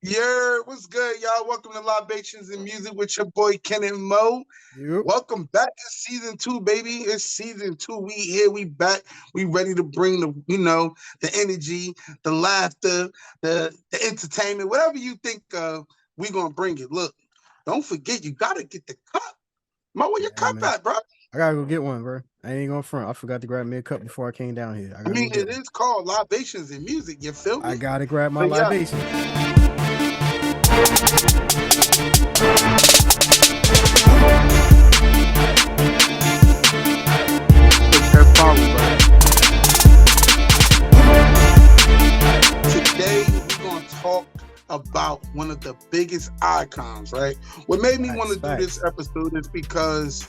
Yeah, what's good, y'all? Welcome to Libations&Music with your boy Ken and Mo. Yep. Welcome back to season 2, baby. It's season 2. We here, we back. We ready to bring the energy, the laughter, the entertainment, whatever you think of, we gonna bring it. Look, don't forget, you gotta get the cup. Mo, where your Yeah, cup man. at, bro? I gotta go get one, bro. I ain't gonna front. I forgot to grab me a cup before I came down here. I I gotta go mean, get it one. is called Libations&Music, you feel I me? gotta grab my But yeah, libation. put that power, bro. Today we're gonna talk about one of the biggest icons, right? What made me want Facts, to do this facts. episode is because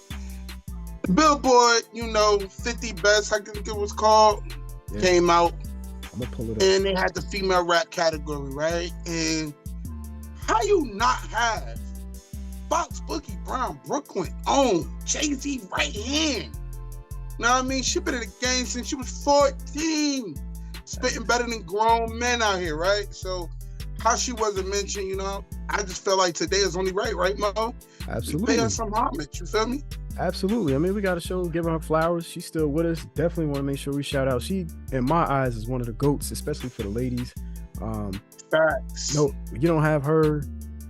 Billboard, 50 Best, I think it was called, Yeah, came out I'm gonna pull it up. and they had the female rap category, right? And how you not have Fox Boogie Brown, Brooklyn own, Jay-Z right hand? You know what I mean? She been in the game since she was 14. Spitting better than grown men out here, right? So how she wasn't mentioned, I just felt like today is only right, Mo? We pay her Absolutely. some homage, you feel me? Absolutely. I mean, we gotta show giving her flowers. She's still with us. Definitely want to make sure we shout out. She, in my eyes, is one of the GOATs, especially for the ladies. Um, Facts. no, you don't have her,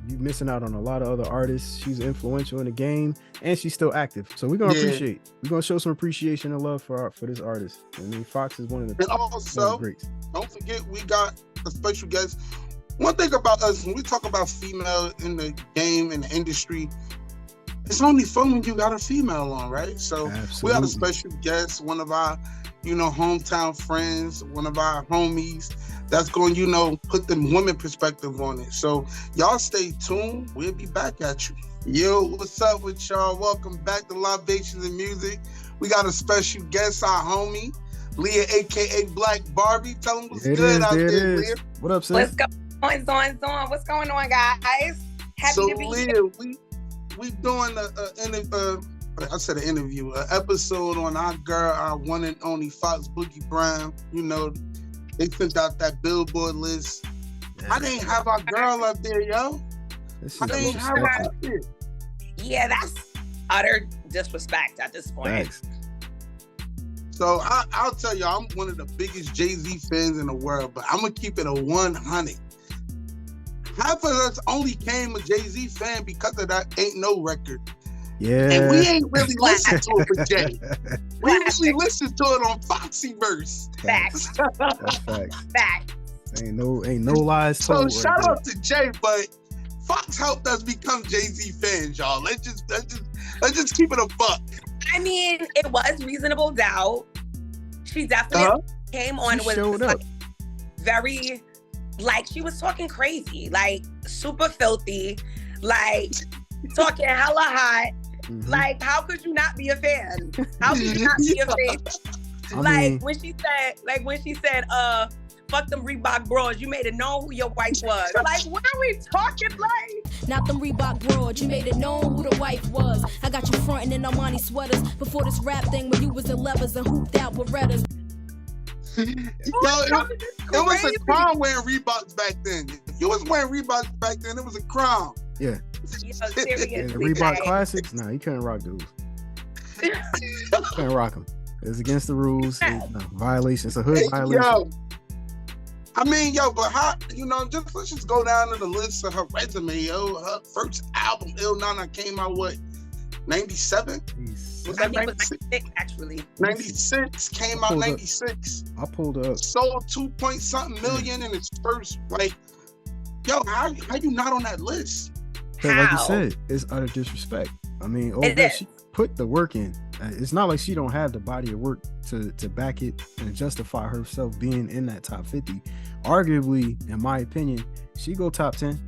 you missing out on a lot of other artists. She's influential in the game, and she's still active. So we're gonna Yeah. we're gonna show some appreciation and love for this artist. I mean, Fox is And one of the also, greats. don't forget we got a special guest. One thing about us, when we talk about female in the game, in the industry, it's only fun when you got a female on, right? So we got a Absolutely. special guest, one of our, hometown friends, one of our homies that's going, put the woman perspective on it. So y'all stay tuned. We'll be back at you. Yo, what's up with y'all? Welcome back to Libations&Music. We got a special guest, our homie, Leah, aka Black Barbie. Tell them what's There it good is. out There it there, is. Leah. What up, sis? What's going on? What's going on, guys? Happy So to be Leah, here. we doing an interview, an episode on our girl, our one and only Fox Boogie Brown. They sent out that Billboard list. I didn't have our girl up there, yo. This I is didn't have her disrespectful. up there. Yeah, that's utter disrespect at this point. Thanks. So I'll tell you, I'm one of the biggest Jay-Z fans in the world, but I'm gonna keep it a 100. Half of us only came a Jay-Z fan because of that Ain't No record. Yeah. And we ain't really listened to it for Jay. We really Classic. listened to it on Foxyverse. Facts. That's facts. Facts. Ain't no lies So told. shout right out to Jay, but Fox helped us become Jay-Z fans, y'all. Let's just keep it a buck. I mean, it was reasonable doubt. She definitely came on She with showed like, up. very, like, she was talking crazy, like super filthy, like talking hella hot. Mhm. Like, how could you not be a fan? How could you not be a fan? I Like mean, when she said, fuck them Reebok bros, you made it known who your wife was. Like, what are we talking like? Not them Reebok broads, you made it known who the wife was. I got you frontin' in Armani sweaters before this rap thing when you was in levers and hooped out with Redders. Yo, it was a crime wearing Reeboks back then. If you was wearing Reeboks back then, it was a crime. yeah. Yo, Yeah, seriously, the Reebok like, Classics, nah, you couldn't rock those. Couldn't rock them. It's against the rules. It's, no, violation. It's a hood violation. Yo, I mean, but how, let's just go down to the list of her resume, yo. Her first album, Il Nana, came out, 97? Was I that think it was 96? 96 actually. 96, came out Pulled up. 96. I pulled it up. Sold 2-point-something million in its first, yo, how you not on that list? But like you How? said, it's utter disrespect. I mean, It is. she put the work in. It's not like she don't have the body of work to back it and justify herself being in that top 50. Arguably, in my opinion, she go top 10.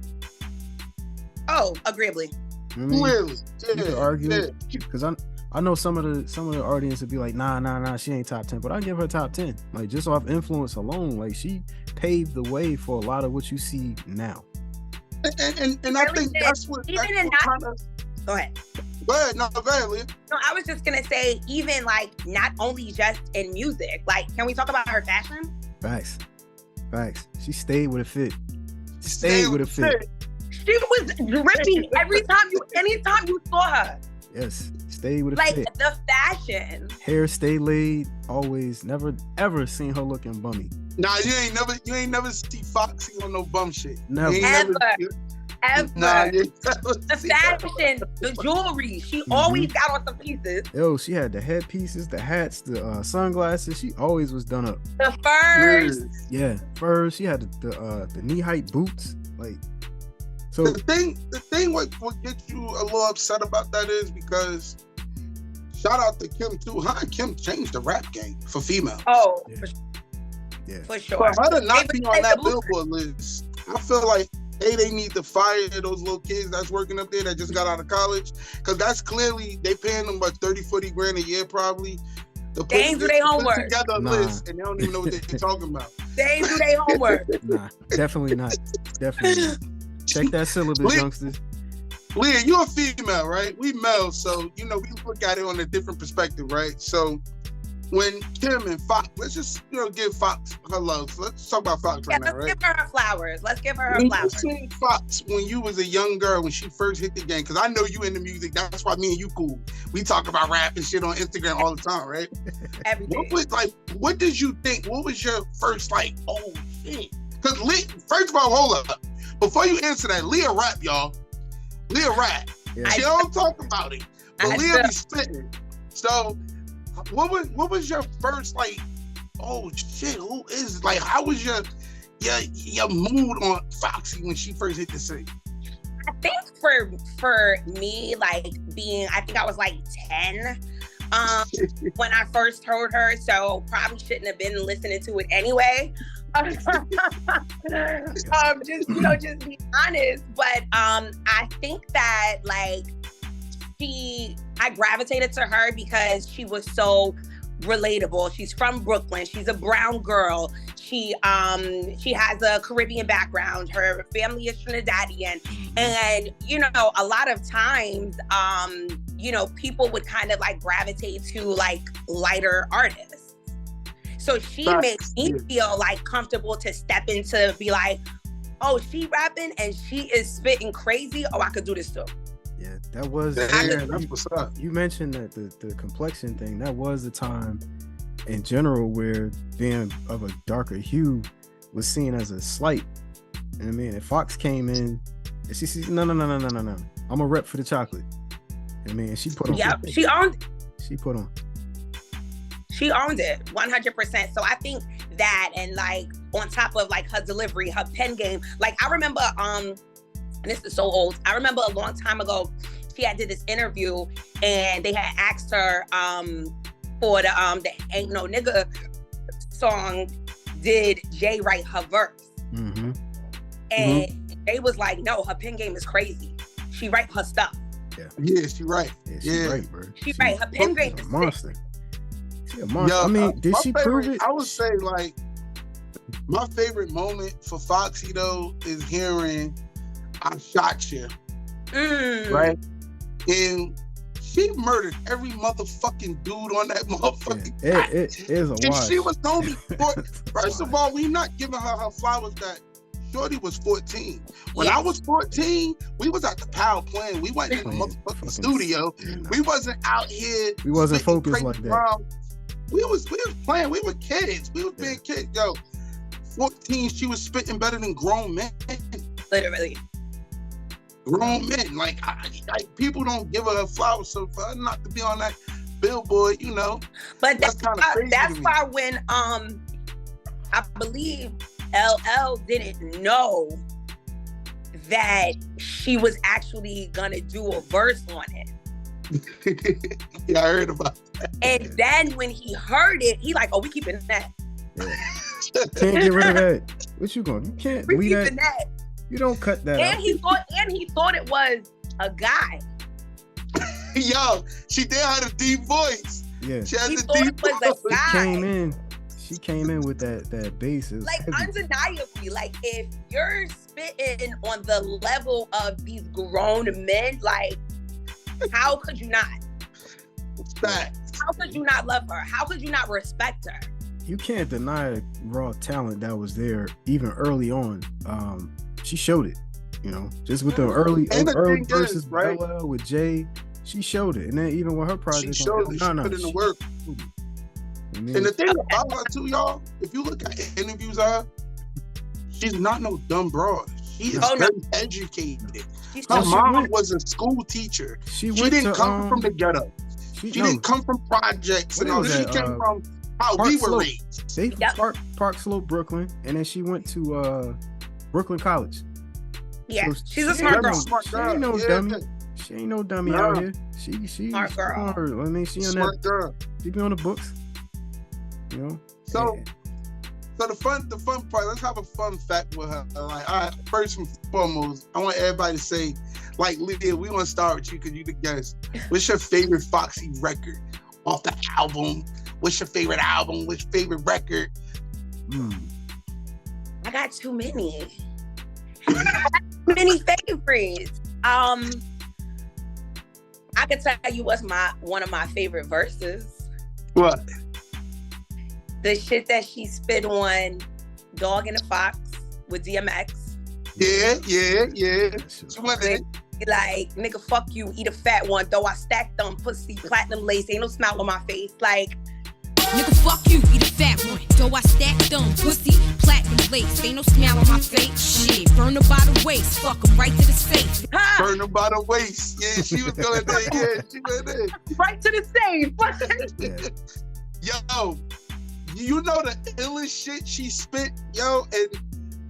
Oh, agreeably. I mean, Really? you could argue yeah. because I know some of the audience would be like, nah, she ain't top 10, but I give her top 10. Like, just off influence alone, like, she paved the way for a lot of what you see now. And I Really think did. that's what Even in that- kind of. Go ahead. Go ahead, no, go ahead, Leah. No, I was just gonna say, even like not only just in music, like, can we talk about her fashion? Facts. She stayed with a fit. Stayed with a fit. She was dripping anytime you saw her. Yes, stayed with a Like fit. the fashion. Hair stay laid, always, never ever seen her looking bummy. Nah, you ain't never see Foxy on no bum shit. Never. You ain't Ever. Nah, you ain't never The see that. fashion, the jewelry. She always got on some pieces. Yo, she had the headpieces, the hats, the sunglasses. She always was done up. The furs. Yeah, furs. She had the knee height boots. Like, so The thing what gets you a little upset about that is because shout out to Kim too. Her and Kim changed the rap game for females. Oh, Yeah. for For sure. her to not They be on replaced that the blueprint. Billboard list, I feel like they need to fire those little kids that's working up there that just got out of college, because that's clearly they paying them about 30-40 grand a year probably. They ain't do their homework. Together a Nah. list and they don't even know what they're talking about. They ain't do their homework. nah, definitely not. Definitely not. Check that syllabus, Leah- youngsters. Leah, you're a female, right? We male, so we look at it on a different perspective, right? So when Kim and Fox, let's just give Fox her love. So let's talk about Fox Yeah, right now, let's right? give her flowers. Let's give her her When you flowers. seen Fox when you was a young girl when she first hit the game, because I know you into music. That's why me and you cool. We talk about rap and shit on Instagram all the time, right? Every day. What did you think? What was your first oh shit? Because first of all, hold up. Before you answer that, Leah rap, y'all. Leah rap. Yeah. She don't talk about it, but I Leah do. be spitting. So, what was your first oh shit? Who is how was your mood on Foxy when she first hit the scene? I think for me, I think I was 10 when I first heard her, so probably shouldn't have been listening to it anyway. Just be honest. But I think that I gravitated to her because she was so relatable. She's from Brooklyn. She's a brown girl. She has a Caribbean background. Her family is Trinidadian. And, a lot of times, people would kind of gravitate to lighter artists. So she makes me feel comfortable to step into be oh, she rapping and she is spitting crazy. Oh, I could do this too. Yeah, that was. That's what's up. You mentioned that the complexion thing. That was the time in general where being of a darker hue was seen as a slight. And I mean, if Fox came in and she said, no, I'm a rep for the chocolate. I mean, she put on. Yeah, she owned. She put on. She owned it 100%. So I think that, and on top of her delivery, her pen game. I remember, and this is so old. I remember a long time ago, she did this interview, and they had asked her for the Ain't No Nigga song, did Jay write her verse? Mm-hmm. And they was no, her pen game is crazy. She write her stuff. Yeah, she right. Yeah, she right, bro. She right. Her pen game is a monster. sick. She a monster. I mean, did she prove it? I would say my favorite moment for Foxy though is hearing "I Shot You," right? And she murdered every motherfucking dude on that motherfucking. Yeah, it is a And watch. she was only first of all, we not giving her flowers that Shorty was 14. When I was 14, we was at the PAL playing. We wasn't in the motherfucking studio. We wasn't out here. We wasn't spitting focused crazy like that. rhymes. We was playing. We were kids. We was being kids. Yo, 14, she was spitting better than grown men. Literally. Grown men. People don't give her flowers, so for her not to be on that billboard, But that's kind of crazy. that's why when I believe LL didn't know that she was actually gonna do a verse on it. Yeah, I heard about that. And then when he heard it, he oh, we keeping that. Yeah. Can't get rid of that. What you going? You can't We leave keeping that. that. You don't cut that And out. he thought it was a guy. Yo, she did have a deep voice. Yeah. She has He a thought deep it was a voice. guy. She came in with that bass. It was heavy. Undeniably, if you're spitting on the level of these grown men, how could you not? Facts. How could you not love her? How could you not respect her? You can't deny raw talent that was there even early on. she showed it. You know, just with the early verses, right? Bella with Jay, she showed it. And then even with her project, she showed it. She put in the work. And the thing about her too, y'all, if you look at interviews of her, she's not no dumb broad. She is very educated. Her mom was a school teacher. She didn't come from the ghetto. She didn't come from projects and all. She came from how we were raised. They from Park Slope, Brooklyn, and then she went to Brooklyn College. Yeah, so she's a smart girl. She ain't no dummy. She ain't no dummy out here. She's smart girl. I mean, she on smart that. Girl. She be on the books. You know. So the fun part. Let's have a fun fact with her. Like, all right, first and foremost, I want everybody to say, like, Lydia, we want to start with you because you the guest. What's your favorite Foxy record off the album? What's your favorite album? What's your favorite record? I got too many. Many favorites. I could tell you what's one of my favorite verses. What? The shit that she spit on Dog and the Fox with DMX. Yeah. She went in. Like, nigga, fuck you, eat a fat one, though I stacked them, pussy, platinum lace, ain't no smile on my face. Like, nigga, fuck you, eat a fat one, though I stacked them, pussy, platinum lace, ain't no smile on my face. Shit, burn her by the waist, fuck them right to the safe. Burn her by the waist. Yeah, she was going there. Yeah, she went in. Right to the safe. Yo, you know the illest shit she spit, yo, and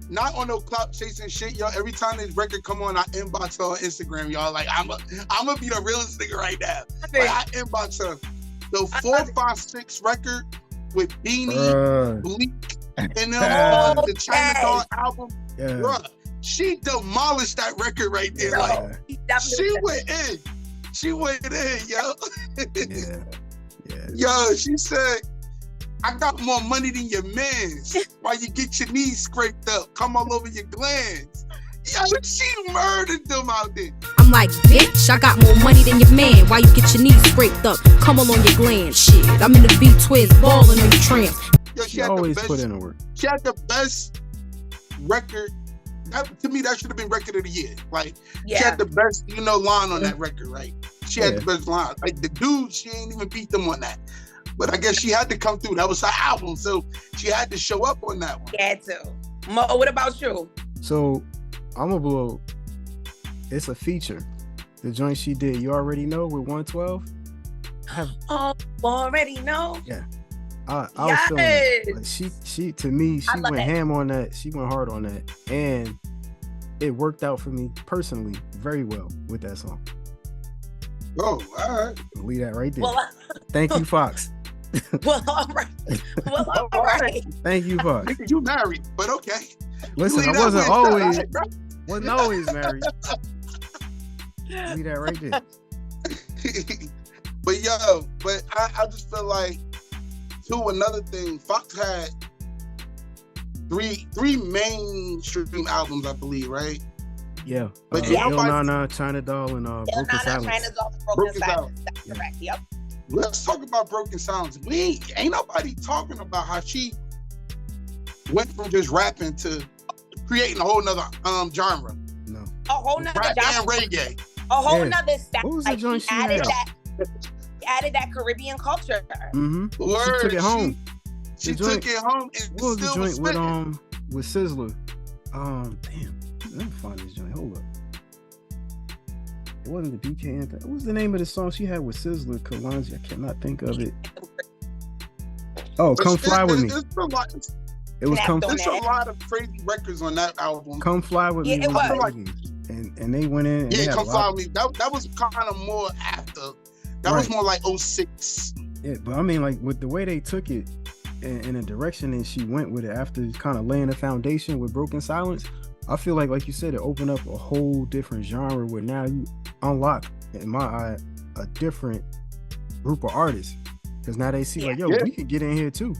not on no clout chasing shit, yo. Every time this record come on, I inbox her on Instagram, y'all. Like, I'm gonna be the realest nigga right now. Like, I inbox her. The 456 record with Beanie, Bleak, and then the China Doll album, bruh, she demolished that record right there. Like, she went in. She went in, yo. Yo, she said, I got more money than your mans. While you get your knees scraped up, come all over your glands. Yo, she murdered them out there. I'm like, bitch, I got more money than your man. Why you get your knees scraped up? Come all on your glands. Shit, I'm in the B-Twiz, balling on your tramps. Yo, she always put in the work. She had the best record. To me, that should have been record of the year. Like, she had the best, line on that record, right? She had the best line. Like, the dude, she ain't even beat them on that. But I guess she had to come through. That was her album, so she had to show up on that one. Had to. Mo, what about you? So, I'm gonna blow. It's a feature. The joint she did, You Already Know, with 112. Already know? Yeah. I was feeling it. Like she to me, she went ham on that. She went hard on that. And it worked out for me personally very well with that song. Oh, all right. Leave that right there. Well, thank you, Fox. Well, all right. All right. Thank you, Fox. You married, but okay. Listen, I wasn't always married. Leave that right there. But I just feel like, too, another thing, Fox had three mainstream albums, I believe, right? Yeah. But Nana, China Doll, and Broken Silence. China Doll, Broken Silence. That's correct. Yep. Let's talk about Broken Silence. Ain't nobody talking about how she went from just rapping to creating a whole nother genre. No. A whole nother genre. And reggae. A whole nother style. What was the joint she added that Caribbean culture. Mm-hmm. She took it home. She took it home. And what was the joint with Sizzler? Damn. Let me find this joint. Hold up. It wasn't the BK anthem. What was the name of the song she had with Sizzler? Kalanji. I cannot think of it. Oh, Come Fly With Me. It was Come. There's a lot of crazy records on that album. Come Fly With Me. It was. And they went in. And Come Fly With Me. That was kind of more after. That was more like 06. Yeah, but I mean, like, with the way they took it in a direction and she went with it after kind of laying the foundation with Broken Silence, I feel like you said, it opened up a whole different genre where now you unlock, in my eye, a different group of artists. Because now they see we could get in here too.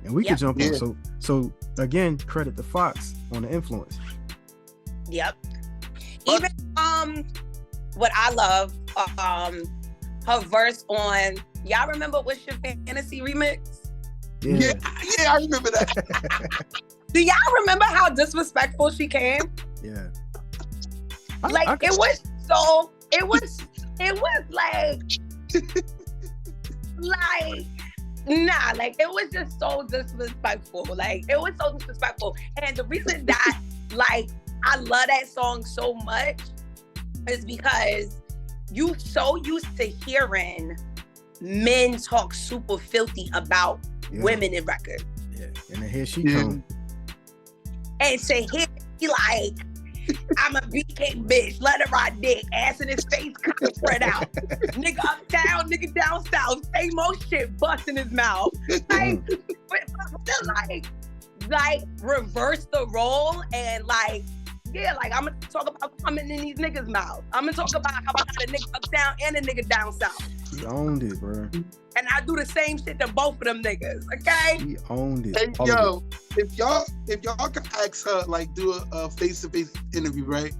And we could jump on. So again, credit to Fox on the influence. Yep. Even what I love, her verse on, y'all remember What's Your Fantasy remix? Yeah, I remember that. Do y'all remember how disrespectful she came? Yeah. Like it was like nah, like it was just so disrespectful. Like it was so disrespectful. And the reason that like I love that song so much is because you so used to hearing men talk super filthy about women in records. Yeah. And then here she come. And to hear me like, I'm a BK bitch, let her ride dick, ass in his face, cock spread out. Nigga uptown, nigga down south, same old shit, bust in his mouth. Like, like reverse the role and like, yeah, like I'm gonna talk about coming in these niggas' mouths. I'm gonna talk about how I got a nigga uptown and a nigga down south. He owned it, bro. And I do the same shit to both of them niggas, okay? He owned it. Hey, yo, if y'all could ask her, like, do a face-to-face interview, right?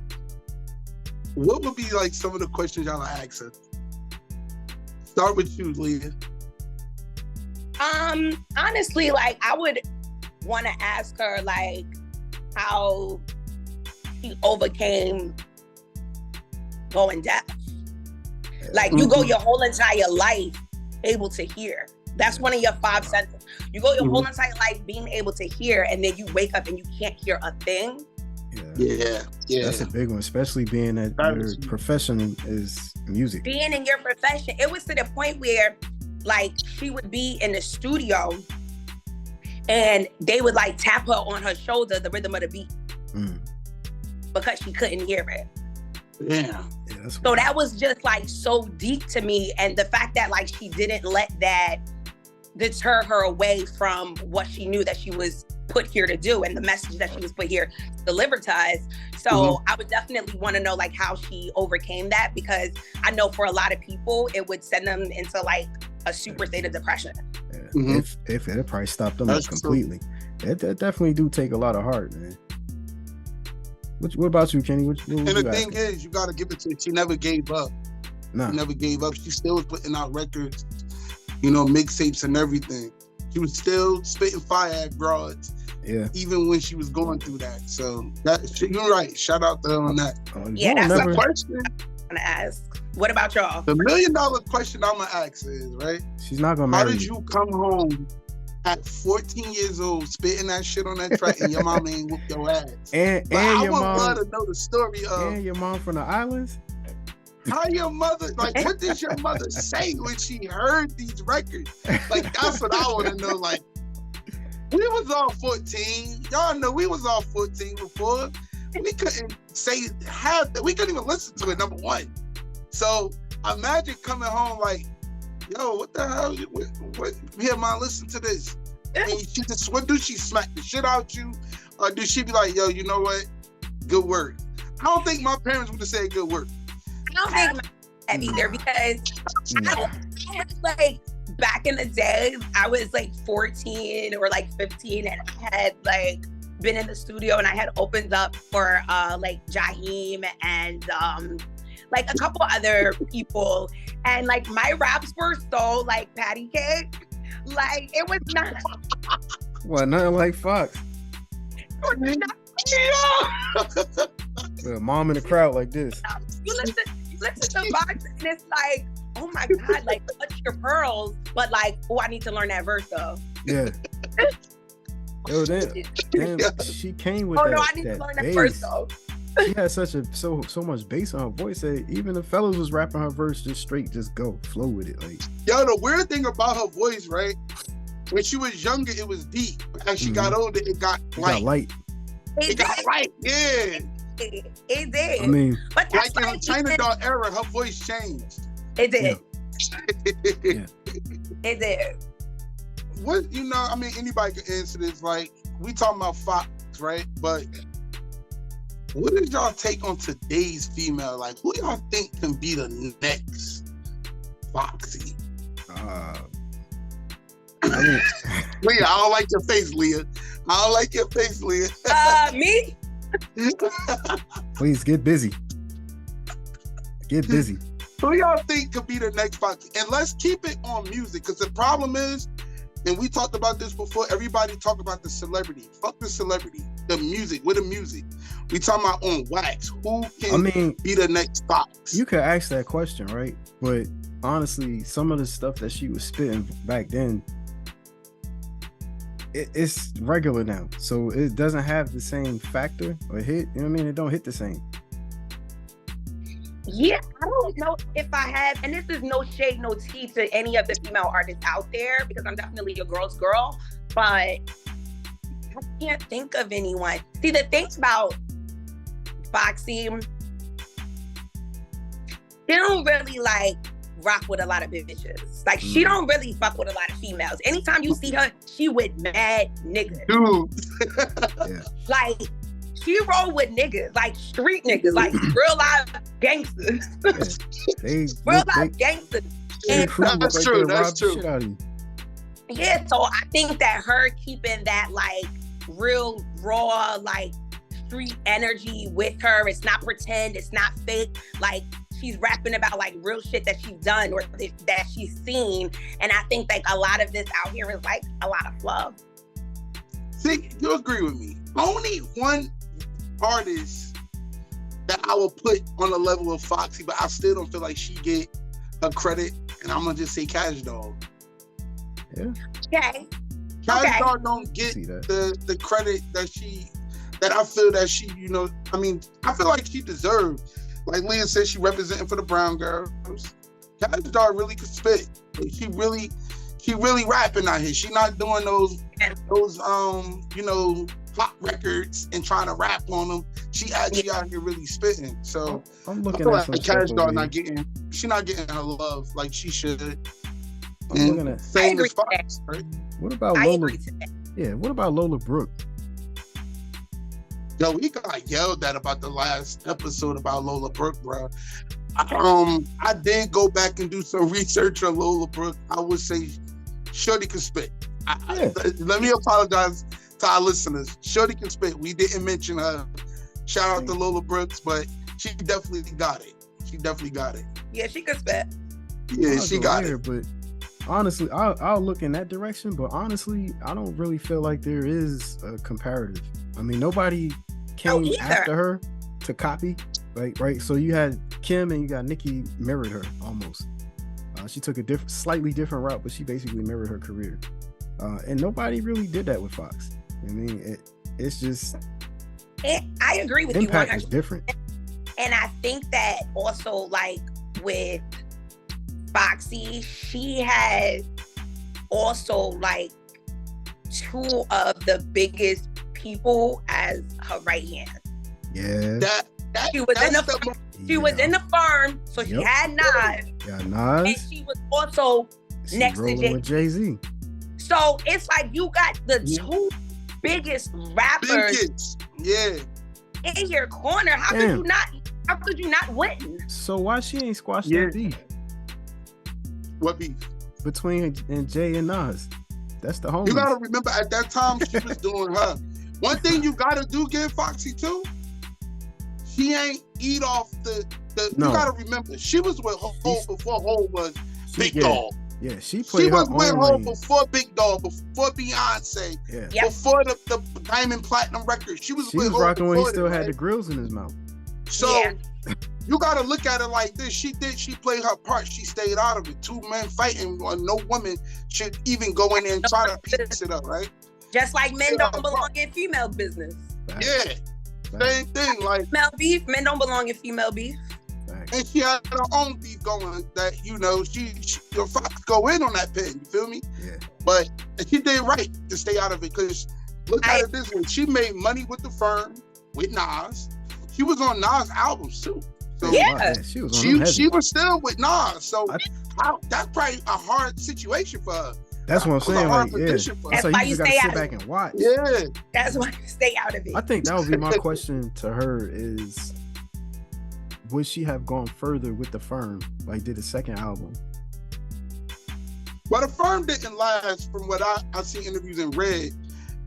What would be, like, some of the questions y'all would ask her? Start with you, Leah. Honestly, like, I would want to ask her, like, how she overcame going deaf. Like, you go your whole entire life able to hear. That's one of your 5 senses. You go your whole entire life being able to hear, and then you wake up and you can't hear a thing. Yeah. That's a big one, especially being that your profession is music. Being in your profession, it was to the point where, like, she would be in the studio, and they would like tap her on her shoulder, the rhythm of the beat, because she couldn't hear it. Yeah. So that was just like so deep to me, and the fact that like she didn't let that deter her away from what she knew that she was put here to do and the message that she was put here to deliver to us. So I would definitely want to know like how she overcame that, because I know for a lot of people it would send them into like a super state of depression. Yeah. If it probably stopped them completely. That definitely do take a lot of heart, man. What about you, Kenny? What and the thing is, you gotta give it to her. She never gave up. She never gave up. She still was putting out records, you know, mixtapes and everything. She was still spitting fire at broads. Yeah. Even when she was going through that. So you're right. Shout out to her on that. Yeah, that's the question I'm gonna ask. What about y'all? The $1 million question I'm gonna ask is, right? She's not gonna marry you. How did you come home at 14 years old, spitting that shit on that track, and your mom ain't whooped your ass? And your mom. I would love to know the story of. And your mom from the islands. How your mother, like, what did your mother say when she heard these records? Like, that's what I want to know. Like, we was all 14. Y'all know we was all 14 before. We couldn't say half that. We couldn't even listen to it, number one. So imagine coming home like, yo, what the hell? What here, mom, listen to this. And she just, what do she smack the shit out you? Or do she be like, yo, you know what? Good work. I don't think my parents would have said good work. I don't think that either, because I was like, back in the day, I was like 14 or like 15, and I had like been in the studio and I had opened up for like Jaheim and like a couple other people, and like my raps were so like patty cake, like it was not. What, nothing like Fox? The mom in the crowd like this. You listen to Fox and it's like, oh my God, like touch your pearls, but like, oh, I need to learn that verse though. Yeah. Yo, damn, she came with that. Oh no, I need to learn that verse though. She had such so much bass on her voice that even the fellas was rapping her verse just straight, just go flow with it. Like, yo, the weird thing about her voice, right? When she was younger, it was deep. As she got older, it got light. It got light, yeah. It did. I mean, but like in the China Doll era, her voice changed. It did. Yeah. It did. What, you know, I mean, anybody can answer this. Like, we talking about Fox, right? But what is y'all take on today's female? Like, who y'all think can be the next Foxy? Leah, I don't like your face, Leah. I don't like your face, Leah. Me? Please get busy. Get busy. Who y'all think could be the next Foxy? And let's keep it on music, because the problem is, and we talked about this before, everybody talk about the celebrity. Fuck the celebrity. the music. With the music, we talking about on wax. Who can be the next Fox? You could ask that question, right? But honestly, some of the stuff that she was spitting back then, it's regular now, so it doesn't have the same factor or hit. You know what I mean? It don't hit the same. Yeah, I don't know if I have, and this is no shade, no tea to any of the female artists out there, because I'm definitely a girl's girl, but I can't think of anyone. See, the thing about Foxy, they don't really like rock with a lot of bitches. Like, she don't really fuck with a lot of females. Anytime you see her, she with mad niggas. Dude. Yeah. Like, she roll with niggas, like street niggas, like real life gangsters. Real life gangsters. And that's true. That's true. Yeah, so I think that her keeping that like real raw, like street energy with her, it's not pretend, it's not fake. Like, she's rapping about like real shit that she's done or that she's seen. And I think like a lot of this out here is like a lot of fluff. See, you agree with me. Only one artist that I will put on the level of Foxy, but I still don't feel like she get her credit, and I'm gonna just say Cash Dog. Yeah. Okay. Cash Dog don't get the credit that I feel that she, you know, I mean, I feel like she deserved. Like Leah said, she representing for the brown girls. Cash Dog really could spit. She really rapping out here. She not doing those you know, pop records and trying to rap on them. She actually out here really spitting. So I'm looking I at feel like Cash Dog not getting her love like she should. Same as Fox, right? What about Lola? Yeah, what about Lola Brooke? Yo, we got yelled at about the last episode about Lola Brooke, bro. I did go back and do some research on Lola Brooke. I would say Shorty can spit. Let me apologize to our listeners. Shorty can spit. We didn't mention her. Shout out to Lola Brooks, but she definitely got it. Yeah, she can spit. Yeah, she got it. But honestly, I'll look in that direction. But honestly, I don't really feel like there is a comparative. I mean, nobody came after her to copy, right? So you had Kim and you got Nicki mirrored her almost. She took a slightly different route, but she basically mirrored her career. And nobody really did that with Fox. I mean, it's just... I agree with impact you 100%. Is different. And I think that also, like, with Foxy, she had also, like, two of the biggest people as her right hand. Yeah. She was in the firm, so she had Nas. Yeah, Nas. And she was also next to Jay-Z. So it's like you got the two biggest rappers in your corner. How could you not win? So why she ain't squashed that beef? What beef? Between Jay and Nas. That's the homies. You gotta remember at that time she was doing her. One thing you gotta do, give Foxy too. She ain't eat off the You gotta remember, she was with Hov before Hov was Big Dog. Yeah, she played her own lane. She was with Hov before Big Dog, before Beyonce, before the Diamond Platinum records. She was with Hov rocking when he still that, had right? the grills in his mouth. So you gotta look at it like this. She played her part. She stayed out of it. Two men fighting, no woman should even go in there and try to piece it up, right? Just like men don't belong in female business. Yeah. Same thing, like female beef, men don't belong in female beef. And she had her own beef going that, you know, she Fox go in on that pen, you feel me? Yeah. But she did right to stay out of it, because look at it this way. She made money with the firm, with Nas. She was on Nas' albums too. So she was still with Nas. So that's probably a hard situation for her. That's what I'm saying. Like, that's why you stay out of it. Back and watch. Yeah. That's why you stay out of it. I think that would be my question to her is, would she have gone further with the firm? Like, did a second album? Well, the firm didn't last, from what I see interviews and read,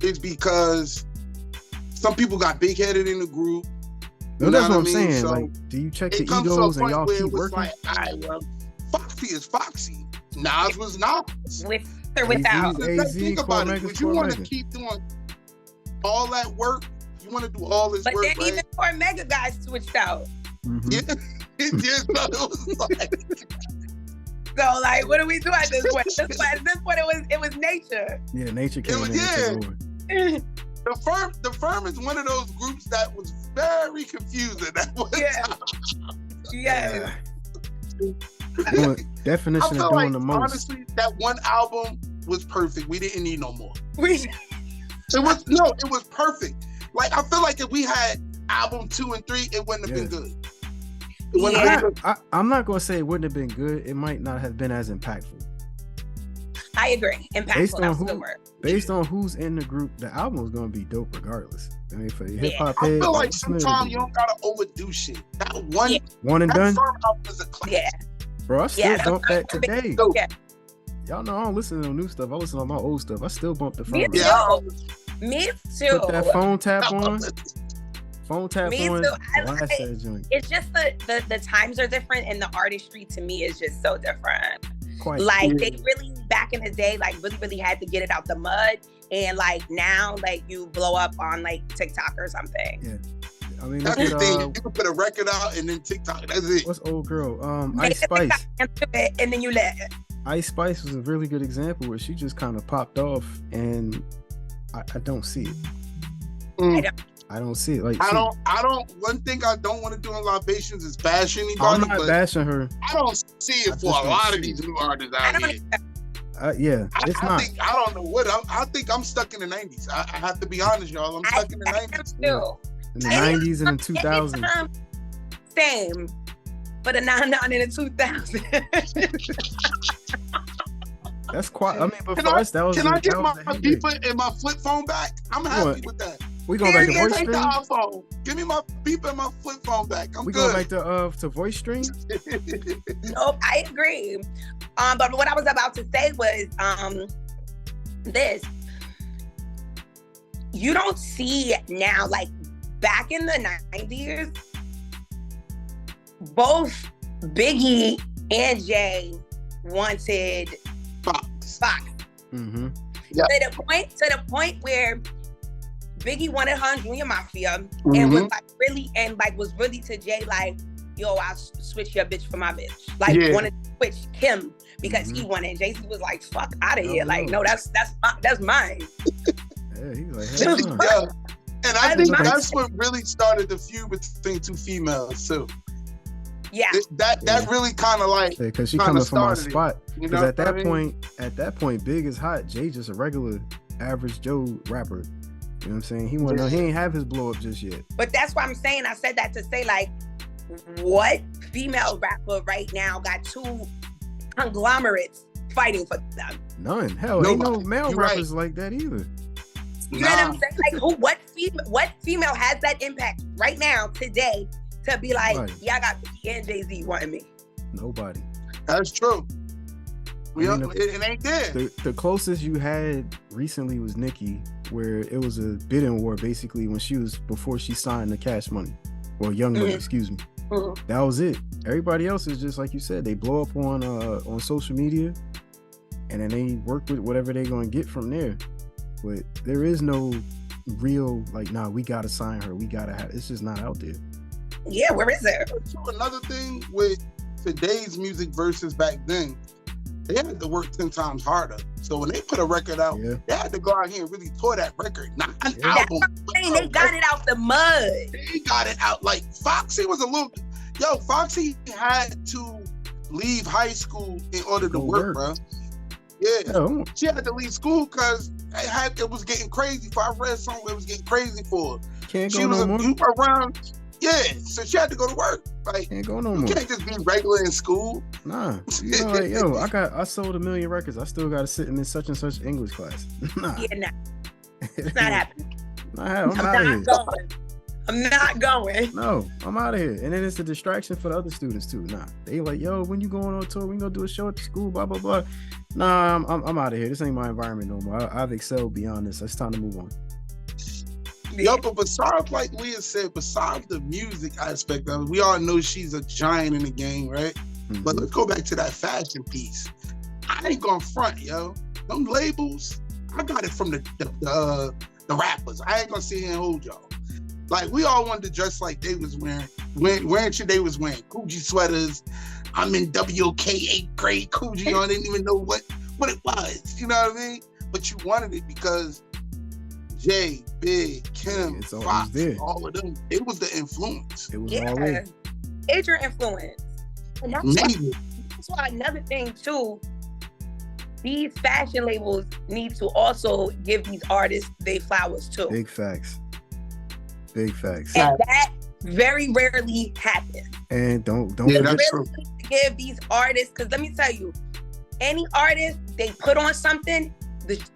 is because some people got big-headed in the group. No, that's what I'm saying. So like, do you check the egos and y'all keep working? Like, Foxy is Foxy. Nas was Nas. With or without. Think about it. Would you want to keep doing all that work want to do all this But work, then right? even Mega guys switched out. Mhm. Yeah, it was like, So like, what do we do at this point? At this point, it was nature. Yeah, nature came was- in yeah. and took over. the firm is one of those groups that was very confusing. That was, Yeah. Well, definition I of feel doing like the most. honestly, that one album was perfect. We didn't need no more. We It was perfect. Like I feel like if we had album 2 and 3, it wouldn't have been good. It wouldn't have been good. I'm not gonna say it wouldn't have been good. It might not have been as impactful. I agree. Impactful. That's a good word. Based on who's in the group, the album is gonna be dope regardless. I mean, for hip hop I head, feel like it's gonna sometimes be you don't gotta overdo shit. That one, one and that done. firm album is a classic. Yeah. Bro, I still bump that the today. dope. Yeah. Y'all know I don't listen to no new stuff. I listen to my old stuff. I still bump the Me phone. too. Yeah. Me too. Put that phone tap on. Phone tap Me on. too. Blast that joint. It's just the times are different, and the artistry to me is just so different. Quite. Like they really back in the day, like really had to get it out the mud, and like now, like you blow up on like TikTok or something. Yeah. I mean, That's look the at thing. You can put a record out and then TikTok. That's it. what's old girl? Make Ice a Spice. TikTok into it, and then you let it. Ice Spice was a really good example where she just kind of popped off, and I don't see it. I don't see it. Like I don't. One thing I don't want to do in Libations is bash anybody. I'm not but bashing her. I don't see it I for just a lot don't of see these it. new artists I out don't here. Yeah, it's I not. think I don't know what. I think I'm stuck in the 90s. I have to be honest, y'all. I'm stuck in the 90s. Too. In the 90s and the 2000s. Anytime, same, but a 99 in the 2000. That's quite. I mean, but Can for I- us, that was. Can I get that my was the heyday. people and my flip phone back? I'm happy What? with that. We going back to Period. voice Take the stream. iPhone. Give me my people and my flip phone back. I'm We going good. back to voice stream. Nope, I agree. But what I was about to say was this. You don't see it now, like back in the 90s, both Biggie and Jay wanted Fox. Fox. Mm-hmm. Yeah. To the point where Biggie wanted her in Junior Mafia and Mhm. was really to Jay like, yo, I'll switch your bitch for my bitch. Like Yeah. wanted to switch Kim because he wanted. Jay-Z was like, fuck out of here. Oh, Like, no. no, that's mine. Yeah, he was like, hell no. Yeah. And I That's think my- that's what really started the feud between two females too. Yeah. That really kind of like, Because she kinda coming from our started it, spot. you Because know, at that what I mean? point, Big is hot. Jay just a regular, average Joe rapper. You know what I'm saying? He ain't have his blow up just yet. But that's why I'm saying, I said that to say like, what female rapper right now got two conglomerates fighting for them? None. Hell, ain't no Nobody. male You right. rappers like that either. You know what I'm saying? Like, what female has that impact right now, today, to be like, Nobody. yeah, I got Biggie and Jay-Z wanting me. Nobody. That's true. I mean, It ain't there. The closest you had recently was Nicki, where it was a bidding war basically before she signed the Cash Money, or Young Money, excuse me. Mhm. That was it. Everybody else is just like you said. They blow up on social media, and then they work with whatever they're gonna get from there. But there is no real like, nah, we gotta sign her. We gotta have. It's just not out there. Yeah, where is it? So another thing with today's music versus back then, they had to work 10 times harder. So when they put a record out, Yeah. they had to go out here and really tour that record, not an Yeah. album. They got it out the mud. They got it out. Like Foxy was a little. Yo, Foxy had to leave high school in order to Go work, bro. Yeah, Oh, she had to leave school because it was getting crazy. For I read something, it was getting crazy for her. can't She go was no more. around. Yeah, so she had to go to work. Like Can't go no you more. can't just be regular in school. Nah. You know, like, yo, I sold 1 million records. I still gotta sit in this such and such English class. Nah. Yeah, nah, it's not happening. I'm I'm out of here. not going. I'm not going. No, I'm out of here. And then it's a distraction for the other students too. Nah, they like, yo, when you going on tour, we gonna do a show at the school, blah blah blah. Nah, I'm out of here. This ain't my environment no more. I've excelled beyond this. It's time to move on. Yo, but besides, like Leah said, besides the music aspect of it, we all know she's a giant in the game, right? Mhm. But let's go back to that fashion piece. I ain't gonna front, yo. Them labels, I got it from the rappers. I ain't gonna sit here and hold y'all. Like we all wanted to dress like they was wearing shit they was wearing. Coogee sweaters. I'm in WK 8th grade Coogee on. I didn't even know what it was. You know what I mean? But you wanted it because Jay, Big, Kim, Fox, all of them. It was the influence. It was all in. Major influence. And that's why another thing too, these fashion labels need to also give these artists their flowers too. Big facts. Big facts. And that very rarely happens. And don't really give these artists, because let me tell you, any artist they put on something,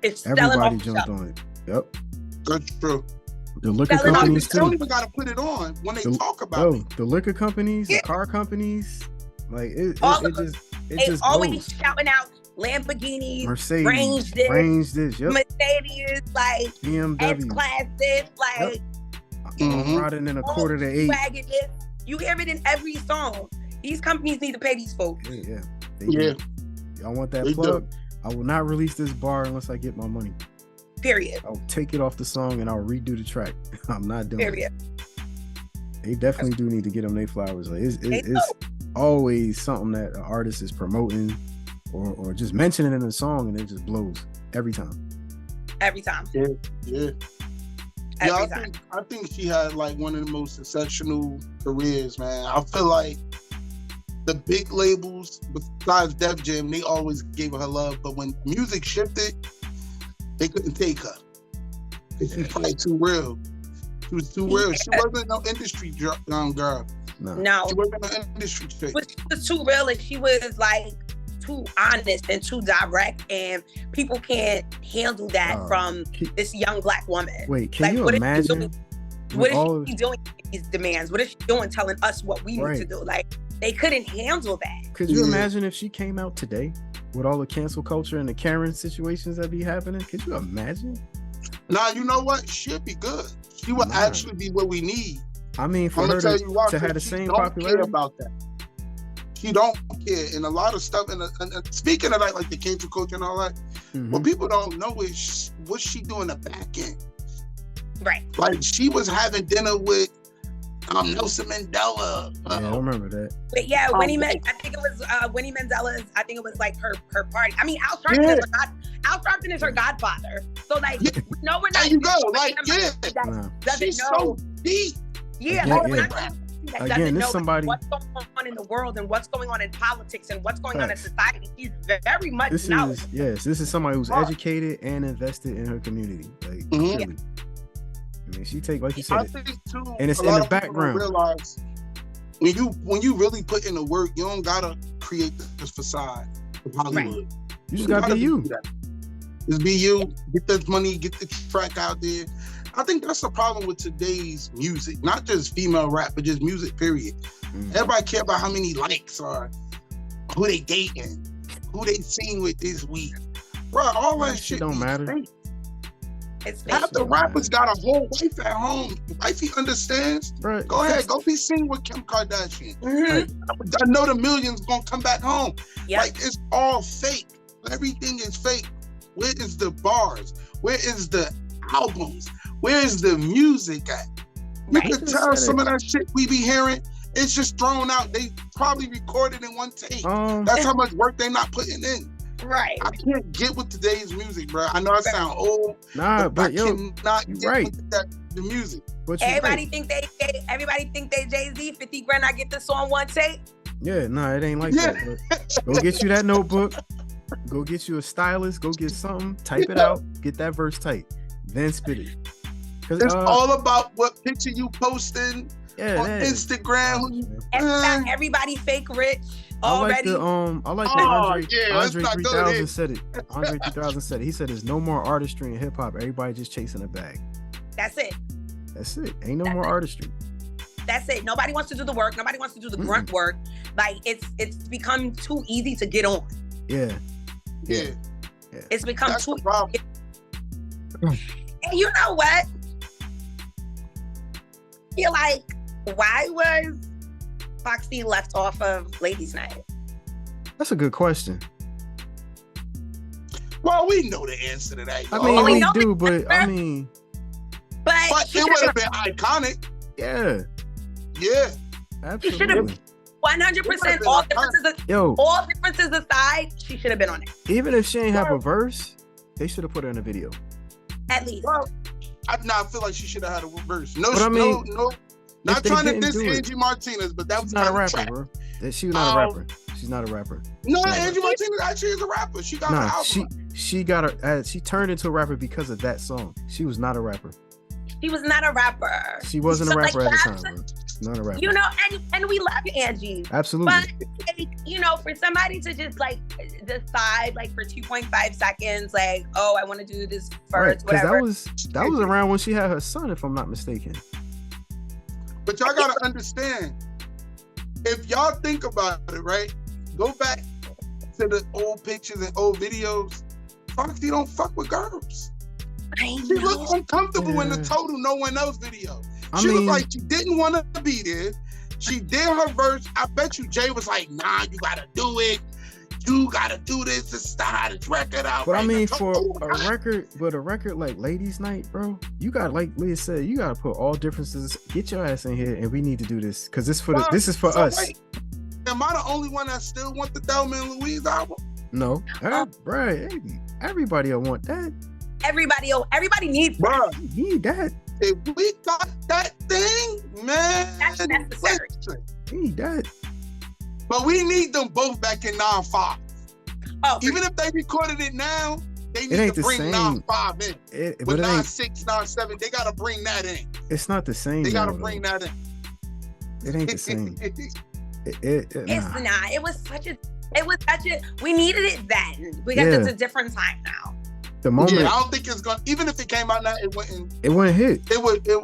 it's selling everybody off the jumped shelf. on it. Yep. That's true. The liquor companies too. They don't even gotta put it on when they talk about it. The liquor companies, the car companies, like it just always goes. shouting out Lamborghinis, Mercedes, yep. Mercedes, like BMW, S-Class this, like riding in a quarter to 8. You hear it in every song. These companies need to pay these folks. Yeah. Y'all want that plug? I will not release this bar unless I get my money. Period. I'll take it off the song and I'll redo the track. I'm not doing it. They definitely do need to get them their flowers. Like it's always something that an artist is promoting or just mentioning in a song, and it just blows every time. Every time. Yeah. I think she had like one of the most exceptional careers, man. I feel like the big labels, besides Def Jam, they always gave her love. But when music shifted, they couldn't take her. She was probably too real. She was too real. She wasn't no industry girl. No. She wasn't no industry chick. But she was too real, and she was like too honest and too direct, and people can't handle that from this young Black woman. Wait, can you imagine? What is she doing with these demands? What is she doing telling us what we need to do? Like, they couldn't handle that. Could you imagine if she came out today with all the cancel culture and the Karen situations that be happening? Could you imagine? Nah, you know what? She'd be good. She would actually be what we need. I mean, for her to have the same popularity. Care about that. She don't care. And a lot of stuff, and speaking of like the cancel culture and all that, what people don't know is what she doing in the back end. Right. Like, she was having dinner with Nelson Mandela. Yeah, I remember that. But yeah, Winnie I think it was Winnie Mandela's. I think it was like her party. I mean, Al Sharpton is her godfather. So like, no, we're not. There you go. Like, she's so deep. Again, this somebody what's going on in the world and what's going on in politics and what's going on in society. She's very much knowledgeable. This is somebody who's educated and invested in her community. Like, really. I mean, she take, like you said, and it's in the background. Realize when you really put in the work, you don't gotta create this facade of Hollywood. Right. You just gotta be you. Just be you. Get that money. Get the track out there. I think that's the problem with today's music, not just female rap, but just music. Period. Everybody care about how many likes or who they dating, who they seen with this week. Bro, all that shit don't matter. Half the rappers got a whole wife at home. Wifey understands. Right. Go ahead, go be seen with Kim Kardashian. I know the millions gonna come back home. Yep. Like, it's all fake. Everything is fake. Where is the bars? Where is the albums? Where is the music at? You can tell some of that shit we be hearing, it's just thrown out. They probably recorded in one take. That's how much work they not putting in. Right. I can't get with today's music, bro. I know I sound old. But I cannot get with the music. Everybody think they Jay-Z, 50 grand, I get this on one take. Yeah, it ain't like that. Go get you that notebook. Go get you a stylist. Go get something. Type it out. Get that verse tight. Then spit it. It's all about what picture you posting on Instagram. Everybody fake rich already. I like the Andre 3000 said it. Andre 3000 said it. He said there's no more artistry in hip hop. Everybody just chasing a bag. That's it. Ain't no more artistry. That's it. Nobody wants to do the work. Nobody wants to do the grunt work. Like, it's become too easy to get on. Yeah. It's become That's too the problem. And you know what? I feel like, why was Foxy left off of Ladies Night? That's a good question. Well, we know the answer to that. I mean, we do, but I mean, But it would have been iconic. Yeah. Yeah. Absolutely. 100%. All differences aside, she should have been on it. Even if she ain't have a verse, they should have put her in a video. At least. Well, I feel like she should have had a verse. No, but I mean, no. Not trying to diss Angie Martinez, but that was not a rapper, track. bro. She was not a rapper. She's not a rapper. No, Angie Martinez actually is a rapper. She got her album. She got her. She turned into a rapper because of that song. She was not a rapper. She was not a rapper. She wasn't a rapper at the time, bro. Not a rapper. You know, and we love Angie. Absolutely. But like, you know, for somebody to just like decide like for 2.5 seconds, like, oh, I want to do this first, whatever. That was around when she had her son, if I'm not mistaken. But y'all gotta understand, if y'all think about it, right? Go back to the old pictures and old videos. Foxy don't fuck with girls. She looked uncomfortable in the Total No One Else video. She looked like she didn't want to be there. She did her verse. I bet you Jay was like, nah, you gotta do it. You gotta do this to start this record out. But right, I mean, for a record like Ladies Night, bro, you got, like Leah said, you gotta put all differences. Get your ass in here, and we need to do this because this is for us. Wait, am I the only one that still want the Thelma and Louise album? No, right? Everybody will want that. Everybody needs that. Need that. If we got that thing, man, that's necessary. Need that. But we need them both back in 9-5. Oh, even if they recorded it now, they need to bring 9-5 in. With 9-6, 9-7, they gotta bring that in. It's not the same. They gotta bring that in. It ain't the same. It's not. It was such a. We needed it then because it's a different time now. The moment, I don't think it's gonna. Even if it came out now, it wouldn't hit. It wouldn't do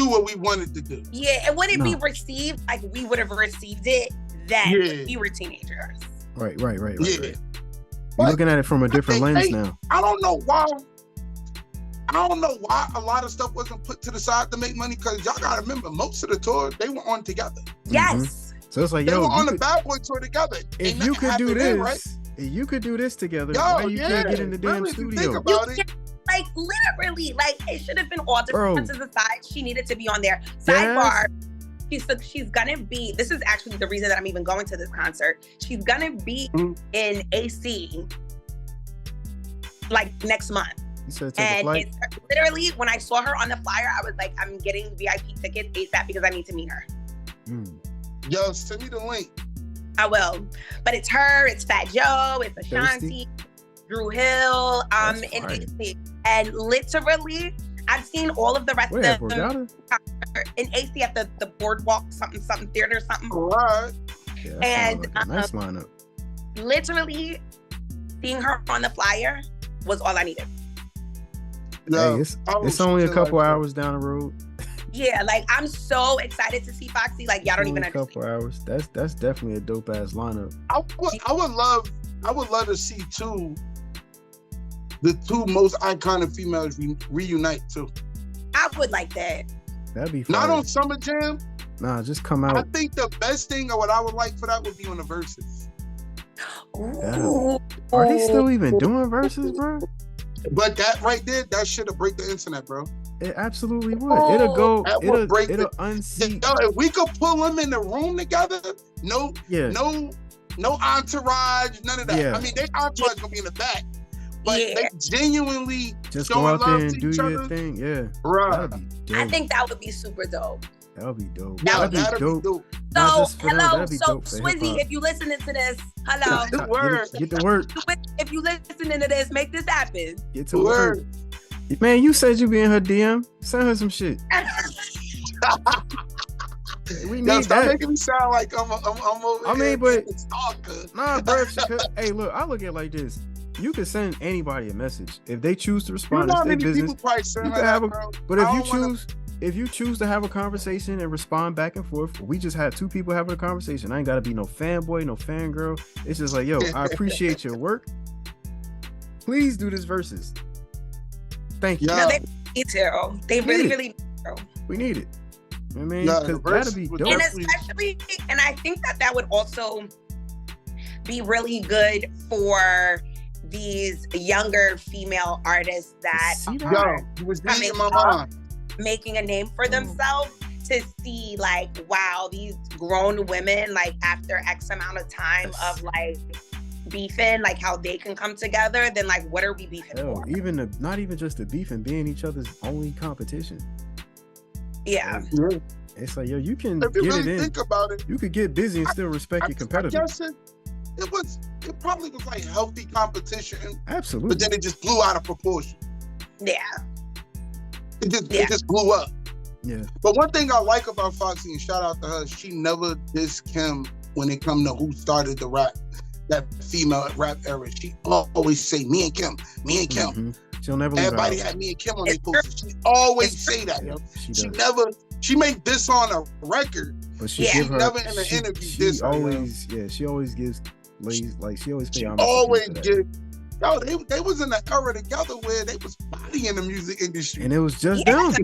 what we wanted to do. Yeah, it wouldn't be received like we would have received it then when we were teenagers. Right. Yeah. You're looking at it from a different lens now. I don't know why a lot of stuff wasn't put to the side to make money, because y'all gotta remember, most of the tours they were on together. Yes. Mm-hmm. So it's like, they were on the Bad Boy tour together. If you could do this, right? You could do this together. Why you can't get in the damn studio? Like literally, like it should have been all differences aside. She needed to be on there. Sidebar. She's gonna be. This is actually the reason that I'm even going to this concert. She's gonna be in AC like next month. And it's literally, when I saw her on the flyer, I was like, I'm getting VIP tickets ASAP because I need to meet her. Yo, send me the link. I will. But it's her, it's Fat Joe, it's Ashanti, Drew Hill, in AC. And literally, I've seen all of the rest of them in AC at the Boardwalk something theater something. Right. Yeah, and like a nice lineup. Literally, seeing her on the flyer was all I needed. Yeah, hey, it's only a couple hours down the road. Yeah, like I'm so excited to see Foxy. Like y'all don't even understand. A couple hours. That's definitely a dope ass lineup. I would love to see the two most iconic females reunite too. I would like that. That'd be fun. Not on Summer Jam. Nah, just come out. I think the best thing, or what I would like for that, would be on the verses. Are they still even doing verses, bro? But that right there, that should have break the internet, bro. It absolutely would. It'll unseat. Yo, if we could pull them in the room together, no entourage, none of that. Yeah. I mean, their entourage gonna be in the back, but they genuinely just go out there and do your thing. Yeah, right. I think that would be super dope. That would be dope. That'd be dope. So, hello, so Swizzy, if you listening to this, hello. Get the word. Get the word. If you listening to this, make this happen. Get to word. Man, you said you be in her DM. Send her some shit. We need stop that. Making me sound like I'm over. I mean, but stalker. Nah, bro. Hey, look, I look at it like this. You can send anybody a message if they choose to respond. It's their business. You can have but if you choose to have a conversation and respond back and forth, we just had two people having a conversation. I ain't gotta be no fanboy, no fangirl. It's just like, yo, I appreciate your work. Please do this verses. Thank you. No, they need to. They really need to. We need it. I mean, because that'll be dope. And especially, and I think that would also be really good for these younger female artists that Yo, you was reading my mind. making a name for themselves, to see like, wow, these grown women, like after X amount of time of like beefing, like how they can come together, then like what are we beefing for? Not even just the beefing, being each other's only competition. Yeah. It's like, yo, you can If you get really it in. think about it, You could get busy and still respect your competitor. I guess it probably was like healthy competition, Absolutely. but then it just blew out of proportion. Yeah. It just blew up. Yeah. But one thing I like about Foxy, and shout out to her, she never dissed Kim when it come to who started the rap, that female rap era. She always say, me and Kim. Mm-hmm. She'll never leave Everybody had me and Kim on their posters. She always say that. Yep, she made this on a record, but she never in an interview she always gives ladies, like she always pay homage. Always give. Yo, they was in the era together where they was bodying the music industry. And it was just them.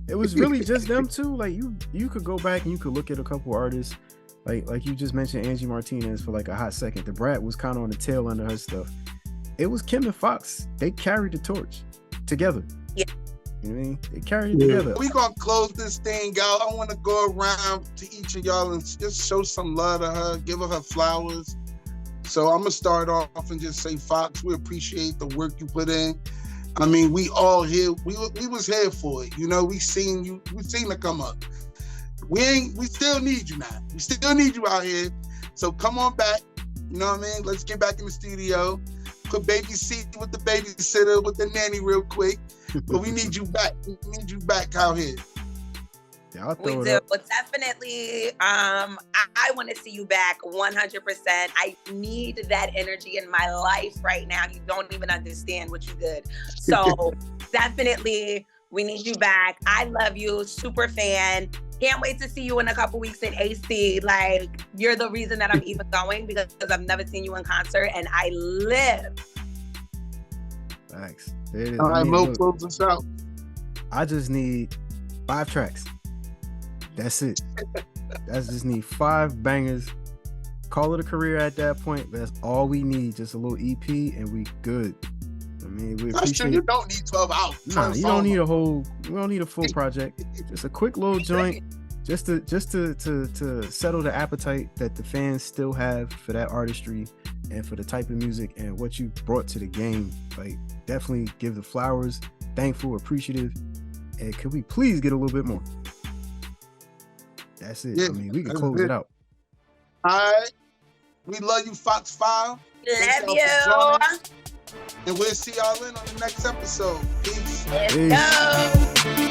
It was really just them too. Like you could go back and you could look at a couple artists, like you just mentioned Angie Martinez for like a hot second. The Brat was kind of on the tail end of her stuff. It was Kim and Fox. They carried the torch together. Yeah. You know what I mean? They carried it together. We gonna close this thing out. I want to go around to each of y'all and just show some love to her, give her flowers. So I'm gonna start off and just say, Fox, we appreciate the work you put in. I mean, we all here. We was here for it. You know, we seen you. We seen it come up. We still need you now. We still need you out here. So come on back. You know what I mean? Let's get back in the studio. Put baby seat with the babysitter, with the nanny real quick. But we need you back. We need you back out here. Yeah, We do. But definitely, I want to see you back 100%. I need that energy in my life right now. You don't even understand what you did. So definitely, we need you back. I love you. Super fan. Can't wait to see you in a couple weeks in AC. Like, you're the reason that I'm even going, because I've never seen you in concert and I live. Thanks. There it is. All right, Mo, close us out. I just need 5 tracks. That's it. Just need 5 bangers. Call it a career at that point. That's all we need. Just a little EP and we good. I mean, we appreciate. You don't need 12 hours. Nah, you don't need a whole. We don't need a full project. Just a quick little joint, just to settle the appetite that the fans still have for that artistry and for the type of music and what you brought to the game. Like, definitely give the flowers. Thankful, appreciative, and could we please get a little bit more? That's it. Yeah, I mean, we can close it out. All right. We love you, Fox 5. Love you. And we'll see y'all in on the next episode. Peace. Let's go.